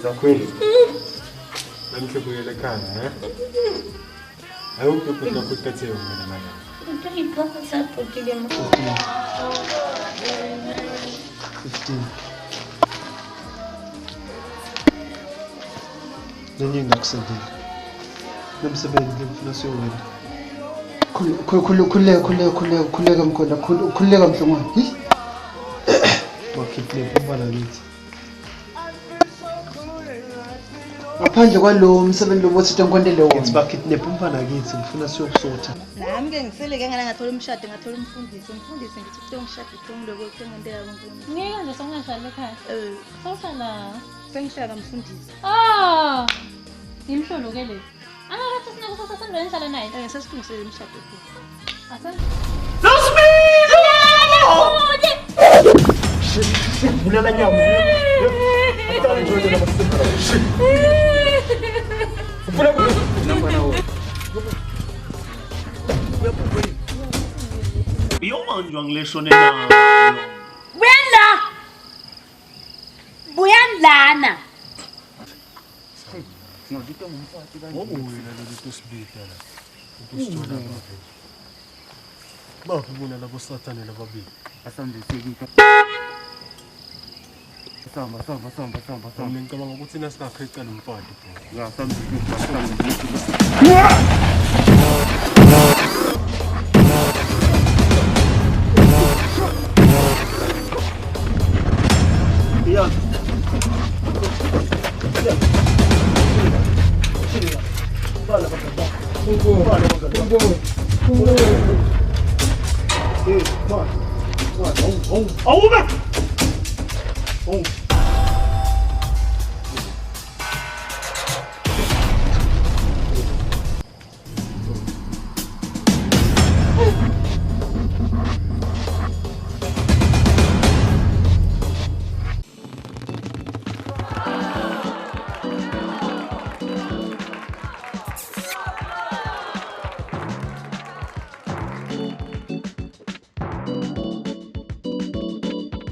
Kweli. Namkebuyele ekhaya, Awukho kodwa kuthathiwe mina manje. Utayipaka sapo kile mama. 15. Nani ngakusendile. Nomsebenzi ngifuna siyowenza. Khuleka mkhona, khuleka mhlongwane. Hi. Bakhiphe umfana kithi. Ngaphandle kwalo umsebenzi lobothi tenkwendele wona. Ngithi bakhiphe umfana kithi ngifuna siyokusotha. Nami ke ngisele ke ngala ngathola umshado ngathola umfundisi ngithi kuthi ngishado ngiloko ngentela kaNkulunkulu. Ngeke nje songahlala ekhaya. Sawuhlala. Sengihlala mfundisi. Imhlolo ke le. Angathi sinako sasasandweni hlala naye. Sesilungisele umshado ke. Vula la nyama. Atala nje na masimba. Vula namba nawo. Biyomanjwa ngileshone nayo. Buyandlana. Ngobuwena lolu sibida la. Ukusithola lapha. Bafuna labo sathane lababili. Asambesekike. Samba. Mina ngicabanga ukuthi nasingakhecela umfati bro. Ngasambesekike.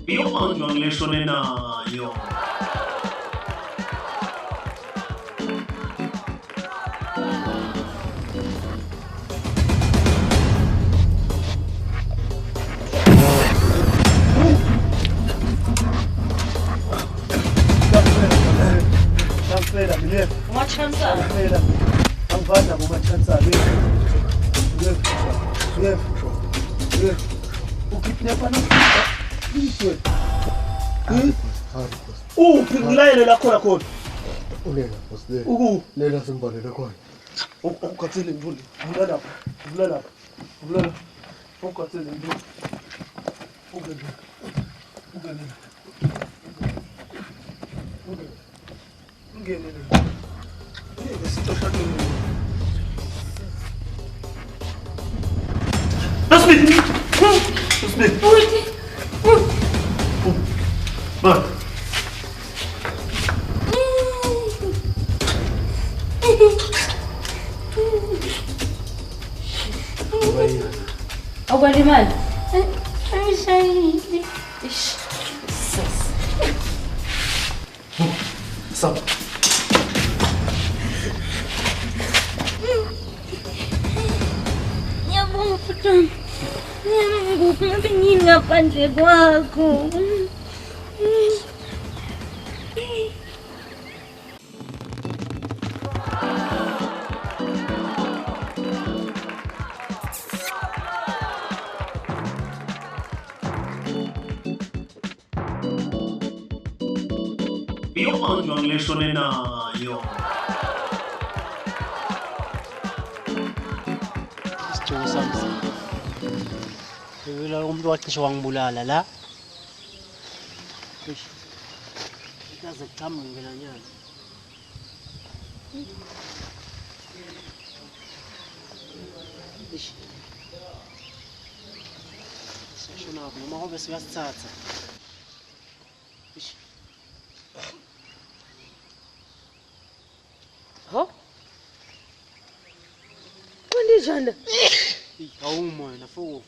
Biyomanjwa ngileshone nayo. Ngilele la khona. Ulela boss Uku. Lela simbalela khona. Ukhathele imvula. Vula lapha. Ukhathele imvula. Ungene. That's me. Bak. Awukalimali? Ayishayile. Samba. Ngiyabonga futhi. Ngabe ngingaphandle kwakho. Biyomanjwa ngileshone nayo. Isithuko sami. Yila umuntu wacishe wangibulala la. Ikaze kuqhamuka ngelanyana. Sishona noma ngobe siyasithatha. Ho? Kunjani? Awumoya nafuku.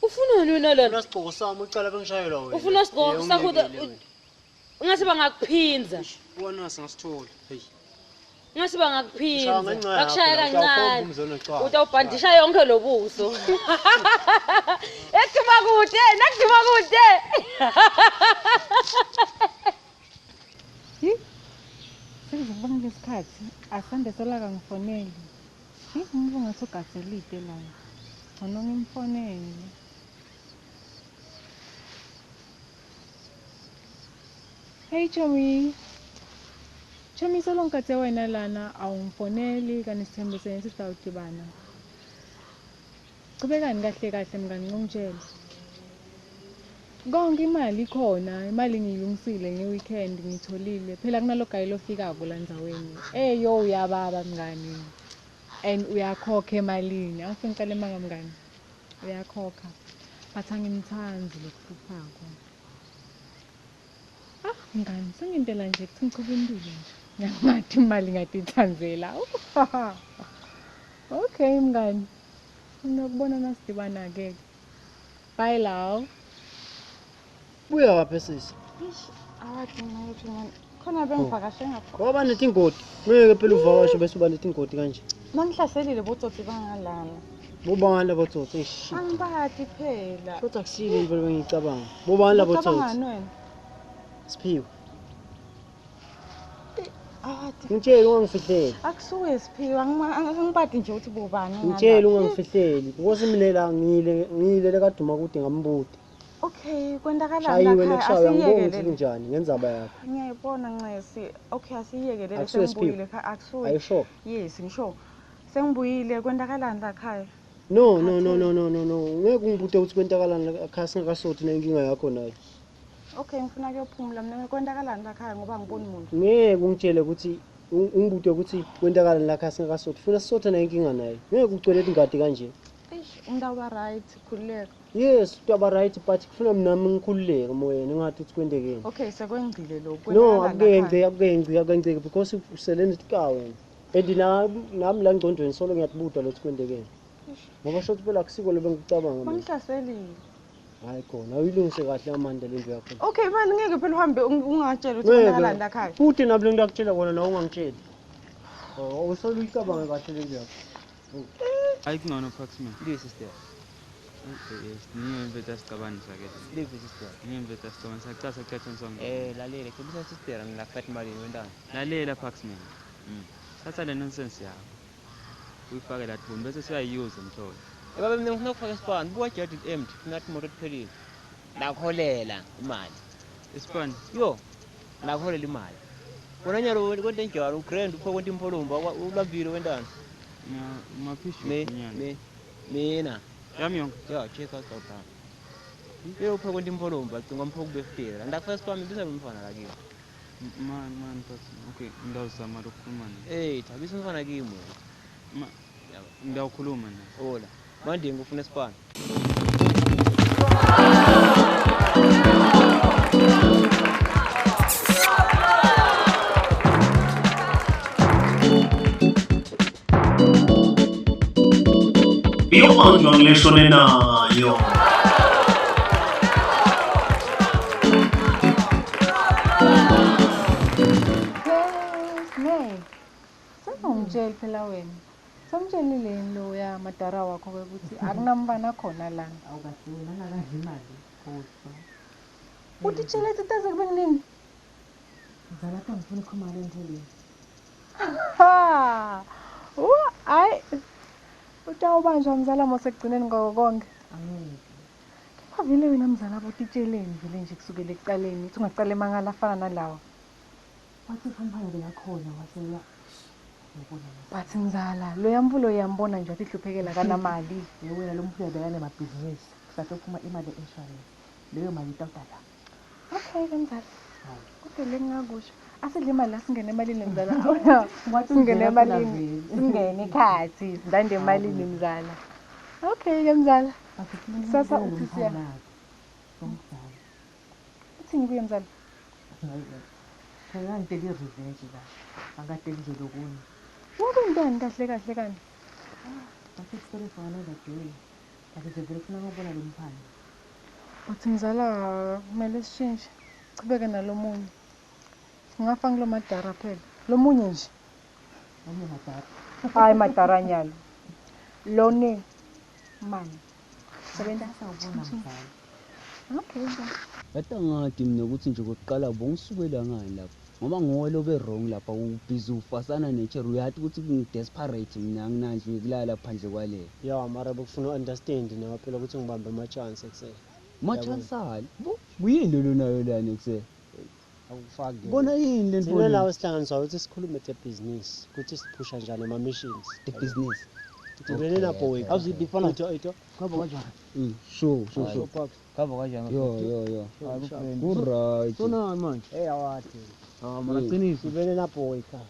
Ufuna wena lana? Ufuna sigqoko sami ucala bengishayelwa wena. Ufuna sigqoko sakho Ungase bangakuphinza. Wona singasithola. Hey. Ungase bangakuphinza. Shaya kancane. Bakushaya kancane. Umzono ecala. Utawubhandisha yonke lobuso. Ekuduma kude, nakuduma kude. Sekuzobanga lesikhathi asande solaka ngifonele. Umuntu ngasogazelide la. Ngcono ngimfonele. Hey Chomi. Chomi solonkathi wena lana awungifoneli kanti sithembe senye sisawudibana. Qhubekani kahle kahle mngani ngongitshela. Konke imali khona, imali ngiyilungisile ngeweekend ngitholile. Phela kunalo guy lofikako la ndzaweni. Yo uyababa mngani. And uyakhokha emalini. Angifuni uqale manga mngani. Uyakhokha. Bathi angimthandi lokuphuphako. Mngani, sengintela nje kuthi ngichube impilo nje. Ngiyamathi imali ngatithanzela. Okay mngani. Unokubona nasidibana ke. Bye lao. Buya waphi sisi? Awathi ngayothi mngani. Khona bengivakashe ngapha. Ngoba netingoti. Ngeke phela uvakashe bese uba netingoti kanje. Mangihlaselile botsotsi bangalana. Bobani labotsotsi eish. Angibathi phela. Kodwa kusile into bengicabanga. Bobani labotsotsi? Ucabangani wena? Siphiwe. Awathi. Ngitshela ungangifihleli. Akusuke Siphiwe, angibathi nje uthi bobani ngala. Ngitshela ungangifihleli. Because mina ngile kaduma kude ngambuti. Okay, kwendakalani Shayiwe la nekushaya ngibonga ukuthi asiyekele. kunjani ngenzaba yakho. Ngiyayibona Ncesi. Okay, asiyekele Akusuke sengibuyile ekhaya. Akusuke. Ayisho. Yes, ngisho. Sengibuyile kwendakalani la ekhaya. No. Ngeke ungibute ukuthi kwenzakalani la ekhaya singakasothi na inkinga yakho nayo. Okay, ngifuna kuyophumula mina kwendakalani la ekhaya ngoba ngiboni umuntu. Ngeke ungitshele ukuthi ungibute ukuthi kwenzakalani la ekhaya singakasothi. Funa sisothe na inkinga nayo. Ngeke ugcwele ingadi kanje. Eish, umntawu ba right, khululeka. Yes, utaba right but kufuna mina ngikhululeke moyeni ngathi ukuthi kwendekeni. Okay, sekwengcile lokho. No, akengci because usele nesikawe wena. Nami la ngcondweni solo ngiyatibuda lokuthi kwendekeni. Ngoba shothi phela akusiko lo bengicabanga mina. Bangihlaselile. Hayi khona, awuyilungise kahle amanda lendlu yakho. Okay, manje ngeke phela uhambe ungatshela ukuthi kwendakalani la ekhaya. Futhi nami lo ngiyakutshela kona nawe ungangitsheli. Usolo uyicabanga kahle lendlu yakho. Hayi kungona Paxman. Sister. Ngiyemvetha sicabanisa ke. Live sister. Ngiyemvetha sicabanisa kucasa kuthatha nsongo. Lalela kubisa sister ngilafati imali wendana. Lalela Paxman. Thatha le nonsense yakho. Uyifake la thumbe bese siyayiyuza mtholo. Baba mina ngifuna ukufaka ispan, buka jet empty, ngathi imoto iphelile. Nakholela imali. Ispan? Yo. Nakholela imali. Wona nyalo konke njalo ugrand upho konke impolomba ulambile wendana. Maphisho nyana. Mina. Yami yonke. Yeah, check out down. Yo upho konke impolomba cinga mpho kubefitela. Ndafirst wami bisa umfana la kimi. Man okay, ndawuzama ukukhuluma naye. Thabisa umfana kimi. Ndawukhuluma naye. Ola. Manje ngifuna ispan. Yomanjwa ngileshone nayo. Sengongitshela phela wena. Samtshelile lo ya madara wakho ukuthi akunambana khona la. Awukasona nakadla imali kodwa. Uthi tshela tsitaze kube nini? Ngizala ka ngifuna ukhuluma endleleni. Ha! Ay. Utawubanjwa mzala mosekugcineni ngoko konke. Angeke. Khavile wena mzala botitsheleni vele nje kusukela ekuqaleni, uthi ungaqale mangala afana nalawa. Wathi ufanele beyakhona waseya. Bathi ngizala lo yamvulo yambona nje wathi hluphekela kanamali. Wena lo mfana bekane mabhizinisi kusathe uphuma imali einsurance. Leyo mali itawutala. Okay ngizala. Kodwa lengakusho asidle imali asingene emalini mzala. Wathi singene emalini singene ikhathi ndande emalini mzala. Okay ke mzala. Sasa uthi siya. Uthini kuye mzala? Khona ngithe revenge la. Angade nje lokuni. Wakundani kahle kani? Bathi sicela fana ngadwe. Akade vele ufuna ukubona lo mphana. Uthi ngizala kumele sishintshe. Chibeke nalomunye. Ngafa ngilo madara phela. Lo munye nje. Ame madara. Hayi madara nyalo. Lone mani. Sebenza sawubona mzala. Okay. Yata ngathi mina ukuthi nje kokuqala bongisukela ngani lapha. Ngoba ngolo be wrong lapha ubhizi ufasana nature uyathi ukuthi ngidesperate mina nginanje ngikulala phandle kwale. Ya mara bekufuna understand nawe phela ukuthi ngibambe ama chance ekuseni. Ma chance hali. Buyini lo nayo lana ekuseni. Awufaki. Bona yini lento Sina nawe sihlanganiswa ukuthi sikhulume the business ukuthi siphusha njani ama missions. The business. Tibene napo weka. Awuzidifana ito. Khaba kanjani? Sure. Khaba kanjani? Yo. Alright. Sona manje. Awathi. Mara qinisa. Tibene napo weka.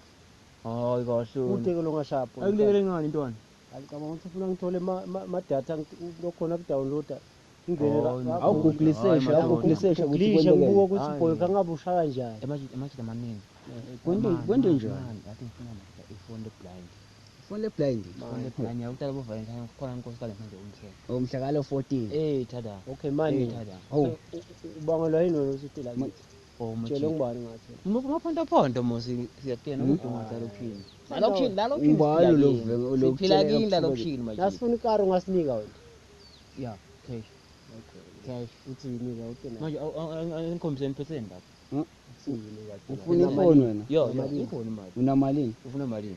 Hayi kahle. Uteke lo ngashapo. Akulekele ngani ntwana? Alikama ukuthi ufuna ngithole ma data lokhona ku downloada. Awugugulisesha ukuthi ngibuka ukuthi boyka ngabe usha kanjani. Emajida amaningi. Kwento njani? Athi ngifuna manje iphone blind. Phone blind. Phone blind yakutala bo Valentine kukhona inkosikazi manje umthetho. Umhla ka 14. Tada. Okay manje tada. Ubangelwa yini wena usithi la? Tshela ngibani ngathi. Ngokuphonto mosi siyatena ukudunga zalophini. Zalophini. Ubalo lo phila kini zalophini manje. Nasifuna ikaro ngasinika wena. Yeah, cash. Cash uthi nika utena. Manje angikhombiseni percent lapha. Ufuna ifoni wena? Yo, ifoni imali. Una malini? Ufuna malini?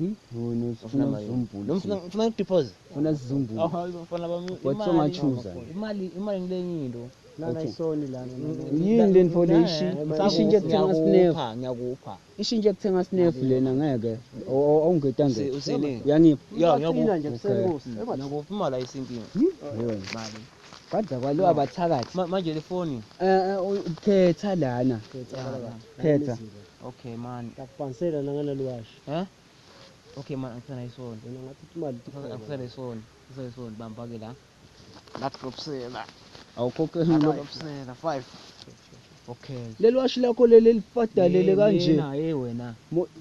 Wena ufuna uzumbulu. Ufuna deposit? Ufuna sizumbulu. Ufuna bami Wathonga choose. Imali ngilenyindo. Lana isoni lana. Yini le information? Ishinje kuthenga snap. Ngiyakupha. Ishinje kuthenga snap lena ngeke. Awungeta ngeke. Usini? Uyangipha? Ya, ngiyakupha nje kusenkosi. Ngiyakupha imali ayisinkini. Mali. Badla kwalo abathakathi. Manje le phone. Khetha lana. Khetha. Okay man. Takupansela nangalwashi. Okay man, ngifuna isoni. Wena ngathi imali ngifuna isoni. Ngifuna isoni bambake la. Lapropsela. Awukhokhela lapropsela 5. Okay. Leli washi lakho leli lifadalele kanje. Wena.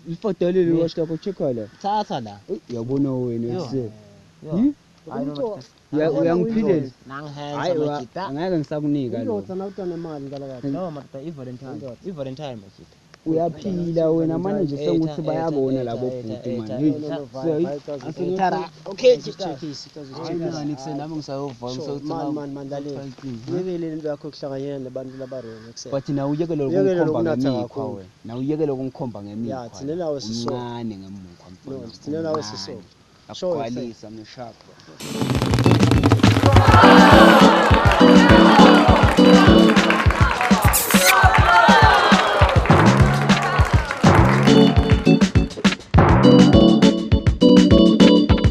Lifadalele washi lakho checka la. Thatha la. Uyabona wena yise. Uyangiphilela. Hayi angeke ngisakunika lo. Uzothi nawutana imali ngalakathi. No mata Valentine. Valentine machita. Uyaphila wena manje nje sengukuthi bayabona labo futhi manje. Okay, ngani kusenami ngisayova man dale. Yekele into yakho kuhlanganyela nabantu labarongo ekuseni. But na uyekele lokukhomba ngemikhwa wena. Na uyekele ukungikhomba ngemikhwa. Ya thina nawe siso. Uncane ngemukhwa mfana. Thina nawe siso. Akwalisa mshapha.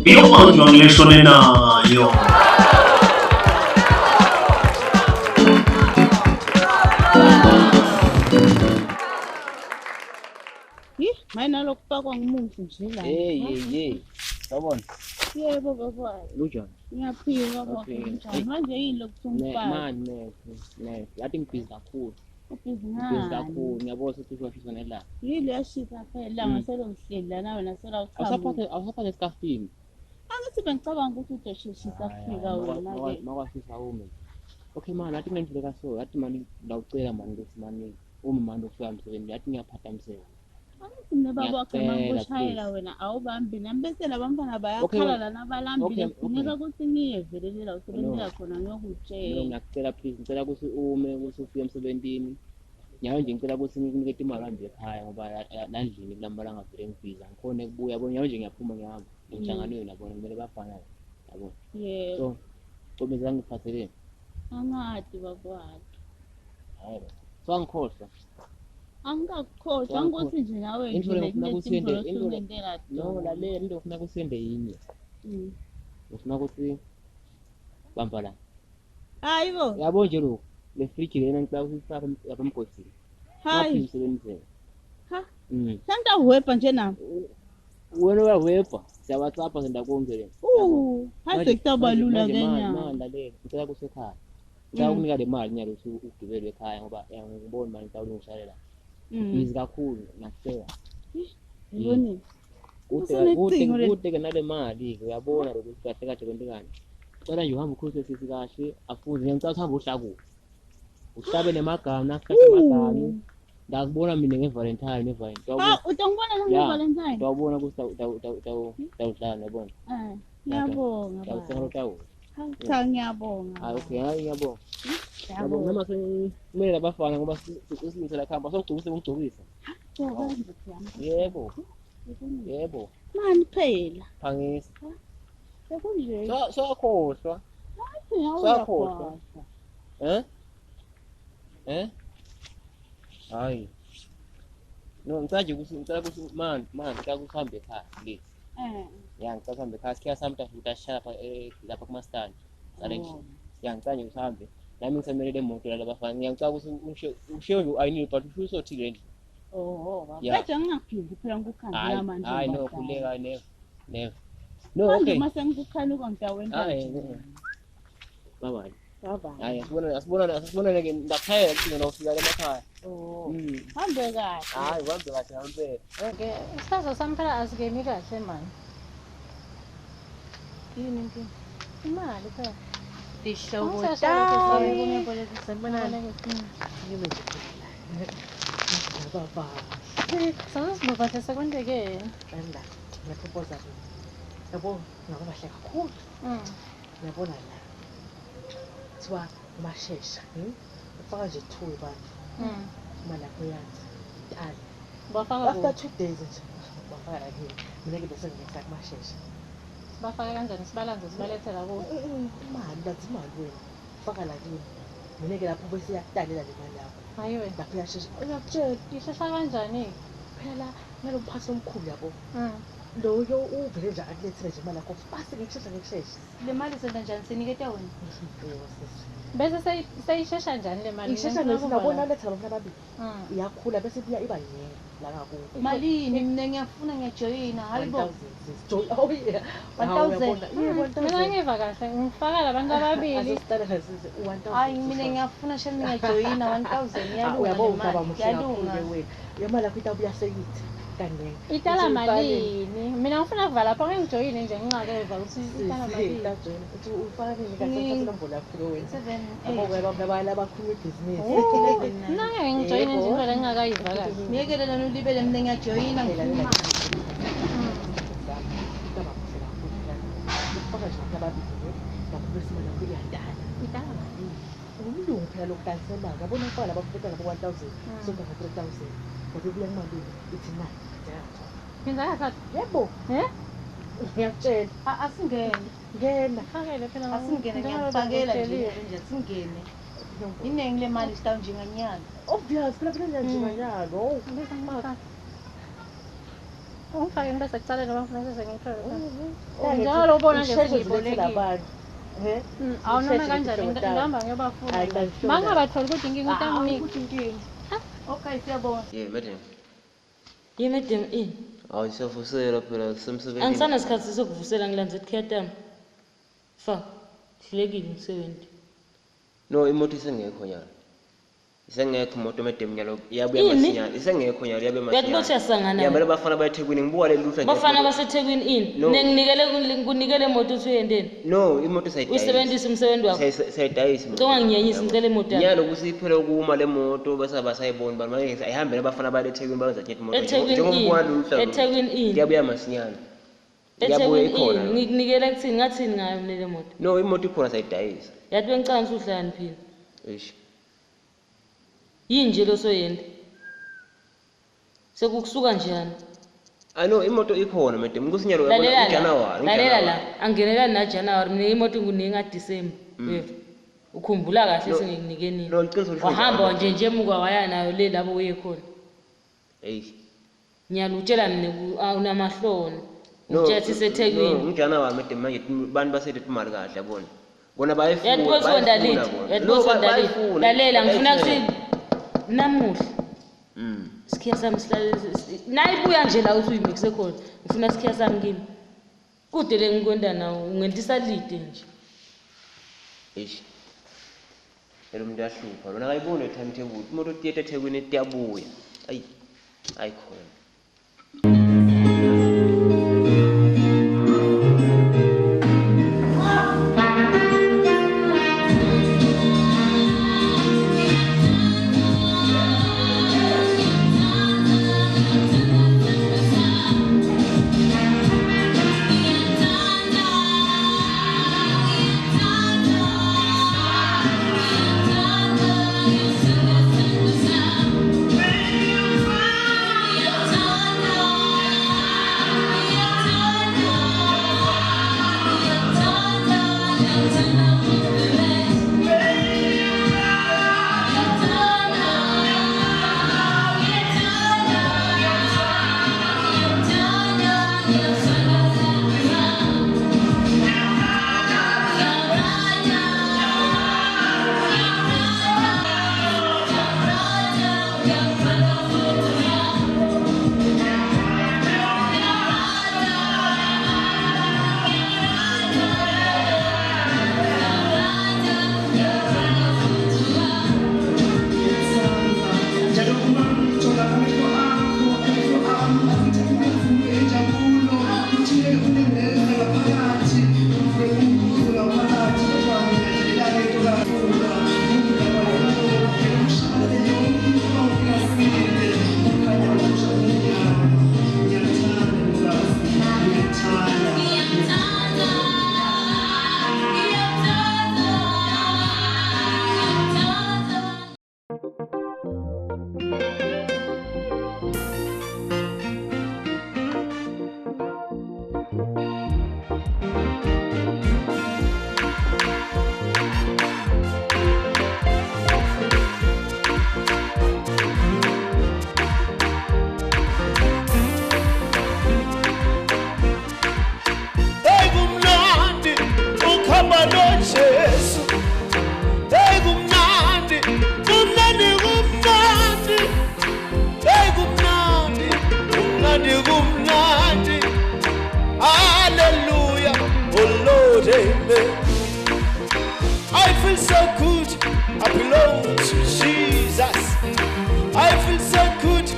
Iyo manje ngileshone nayo. Mayina lokupakwa ngumufi nje la. Sabona. Yebo baba. Lujani? Ngiyaphila baba. Manje yini lokufuna Mani yathi ngibhizi kakhulu. Ngibhizi kakhulu. Ngiyabona ukuthi ushisa nela. Yile yashisa phela ngaselo ngihleli la nawe nasela uqhamuka. Awusaphathe esikafini. Angithi bengicabanga ukuthi uzoshisa kufika wena ke. Makwashisa ume. Okay man, athi ngendlela kaso, athi mani ngawucela mani ukuthi mani uma mani ufika emsebenzini, athi ngiyaphazamiseka. Angithi nebaba wakhe mangoshayela wena awubambi nami bese labantwana bayakhala lana balambile kunika ukuthi ngiyevelela usebenzela khona ngiyokutshela. Ngiyacela please, ngicela ukuthi ume ukuthi ufike emsebenzini. Nyawe nje ngicela ukuthi nginikete imali hambe ekhaya ngoba landlini kulambala ngavele ngibhiza. Ngikhona ukubuya yabo nyawe nje ngiyaphuma ngihamba. Ngihlanganwe nabona kumele bafana yabo. Yebo. So ngizange ngiphatheleni. Angadi bakwakhe. Hayi. So angikhohlwa. Angakukhohlwa ngokuthi nje nawe nje ngiyendela. No lalela into ofuna kusende yinye. Ufuna ukuthi bamba la. Hayibo. Yabo nje lo le fridge lena ngicela ukuthi sifake abamgosini. Hayi. Ngimsebenzele. Ha. Santa weba nje nami. Wena weba siyawathatha senda konke. Hayi sekubalula kenya. Lalela ngicela kusekhaya. Ngicela ukunika le mali nyalo ugibele ekhaya ngoba ngibona manje ngicela ungishayela. Busy kakhulu nakuseya. Yini? Kude ke nale mali ke uyabona ukuthi kahle kahle kwentekani. Cela nje uhamba ukhulise sisi kahle afuze ngicela uhamba uhlaku. Uhlabe nemagama nasikhathi emagama. ndakubona mina ngevalentine nevalentine utongibona nangevalentine tawubona ukuthi tawudlala yabona ngiyabonga tawusengela tawu cha ngiyabonga okay hayi ngiyabonga noma kumele labafana ngoba sizimisela khamba sokugcokisa ukugcokisa yebo mani phela phangisa sekunje sakhohlwa hayi no ngicela ukuthi man ngicela ukuthi uhambe ekhaya please ngicela uhambe ekhaya sikhiya sami utashala lapha kumastand ngicela nje uhambe nami ngisemelele emoto labafana ngiyacela ukuthi ushiye nje ayinile but usho usothile endle manje ngingaphindi phela ngikukhandela manje hayi no khuleka never no okay mase ngikukhanuka ngitawenza bye bye hayi asibonane ke ndaphela kuthi nofika emakhaya hambe kahle hayi hambe kahle hambe okay isithazo sami phela asikemi kahle mani yini inkinga imali phela Dihlobo baba sasibabasha sekwendekeni anda ngiyaphopoza ke yabo ngaba bahle kakhulu yabona la thiwa mashesha ufaka nje 2 abantu imali yakho yanzi tali bafaka after 2 days nje bafaka la kimi mina ke bese ngiyisa kumashesha bafaka kanjani sibalanze sibalethela kuwo imali bathi imali wena faka la kimi mina ke lapho bese yakutalela le mali yakho hayi wena lapho yashesha uyakutshela ishesha kanjani phela nalomphathi omkhulu yabo loyo uvele nje akulethele nje imali yakho base ngikushesha le mali senza njani siniketa wena bese seyishesha njani le mali ishesha nabona letha abantu ababili iyakhula bese iba yinye la ngakubo malini mina ngiyafuna ngiyajoyina hayibo 1000 mina ngiva kahle ngifaka labantu ababili hayi mina ngiyafuna shela ngiyajoyina 1000 yalunga yamala kwita buyasekithi kanenge itala malini mina ngifuna kuvala lapha ngijoyine nje ngingakeva ukuthi itala malini uthi ufaka nini kahle nombola yakho wena 7 ngoba babala bakhuluma ibhizinisi nange ngijoyine nje ngivele ngingakayiva kahle ngiyekele lana ulibele mina ngiyajoyina ngifuna ufaka nje ababili lapho bese imali yakho iyadala itala umlungu phela lokudanisela yabona ufaka labafika labo 1000 sonke 3000 kodwa kuya imali ithi na Pinza kahle yebo ngiyakutshela asingene ngena fakele phela asingene ngiyakufakela nje asingene inengi le mali sitawu njenganyalo obvious phela njenganyalo bese ngibaka ungifake bese kucala noma ngifuna sese ngithole njalo ubona nje sengibolekile abantu awu noma kanjani ngihamba ngiyobafuna mangabatholi ukuthi inkinga utamnika okay siyabona madam madam ini awusafusela phela kusemsebenzini angisanasikhathi sokuvusela ngilanze ekhiyatami fa hlulekile umsebenzi no imoto isengekho nyalo isengekho imoto madam nyalo iyabuya masinyane isengekho nyalo iyabe masinyane uyatibotha sangana yabale bafana bayeThekwini ngibuka le luhla bafana baseThekwini ini kunikele imoto usuyendeni no imoto sayidayisa usebenzisa umsebenzi wakho sayidayisa ngicela nginyenyise ngicela imoto yakho nyalo kusiphela ukuma le moto bese basayibona bani manje ayihambele bafana bayeThekwini bayenza imoto njengoba luhla eThekwini ini iyabuya masinyane eThekwini ini ngikunikele kuthini ngathini ngayo le moto no imoto ikhona sayidayisa yathi bengicanga usuhlani phela eish yini nje lo soyenda sekukusuka njani no imoto ikhona madam kusinyalo uJanuary lalela la angenelani na January mina imoto nguninga December ukhumbula kahle sengikunikeni nini wahamba nje emuka waya nayo le labo uye khona ngiyalutshela mina unamahloni ujethi seThekwini uJanuary madam manje bantu basethe imali kahle yabona bona bayifuna yatibosondalithi lalela ngifuna kuthi namuhla sikhiya sami sihlale nayibuya nje la uthi uyimikise khona ngifuna sikhiya sami kimi kude le ngikwenda nawo ungentisa lide nje eish lo muntu yahlupha lona akayiboni timetable imoto theater eThekwini tiyabuya ayikhona Hallelujah, oh Lord, amen. I feel so good, I belong to Jesus. I feel so good,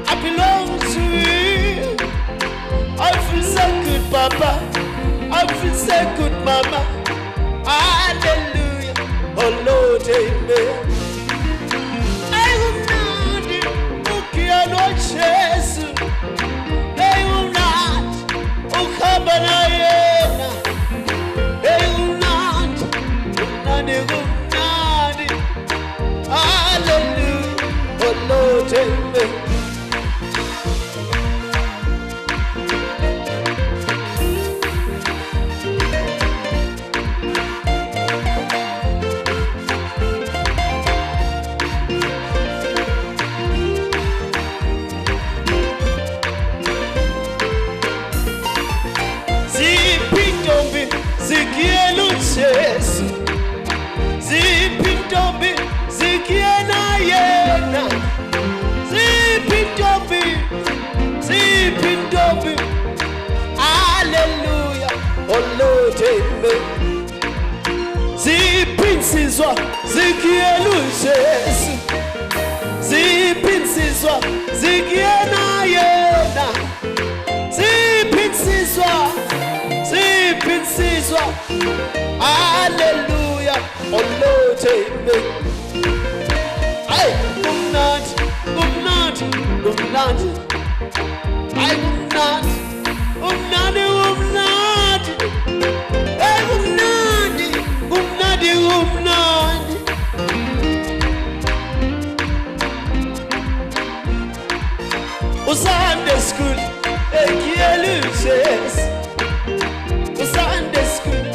I belong to you. I feel so good, Papa. I feel so good, Mama. Hallelujah, oh Lord, amen. I will not okay, I know Jesus. I will not ukabanayena. I will not unani. Hallelujah, oh Lord, amen. Yesu zipintombi zikiena yena zipintombi hallelujah oh Lord amen zipinsizwa zikielu Yesu zipinsizwa zikiena yena zipinsizwa hallelujah oh Lord amen ay kumnandi ay kumnandi ay kumnandi Sunday school ekieluzes Sunday school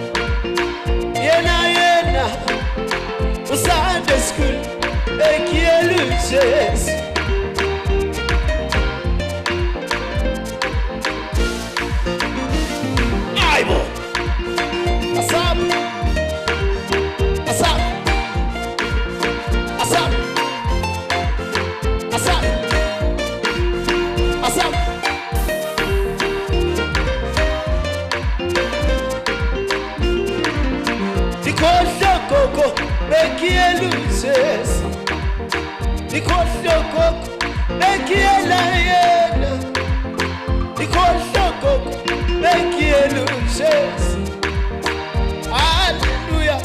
yena Sunday school ekieluzes aibo asap Koko bekieluzes Nikosho koko bekiela yena Nikosho koko bekieluzes Hallelujah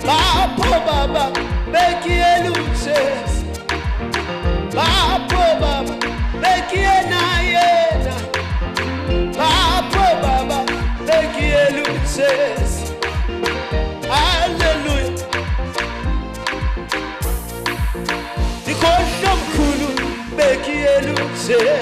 Papo baba bekieluzes Papo baba bekiena yena Papo baba bekieluzes hallelujah Nikosho mkhulu bekieluzes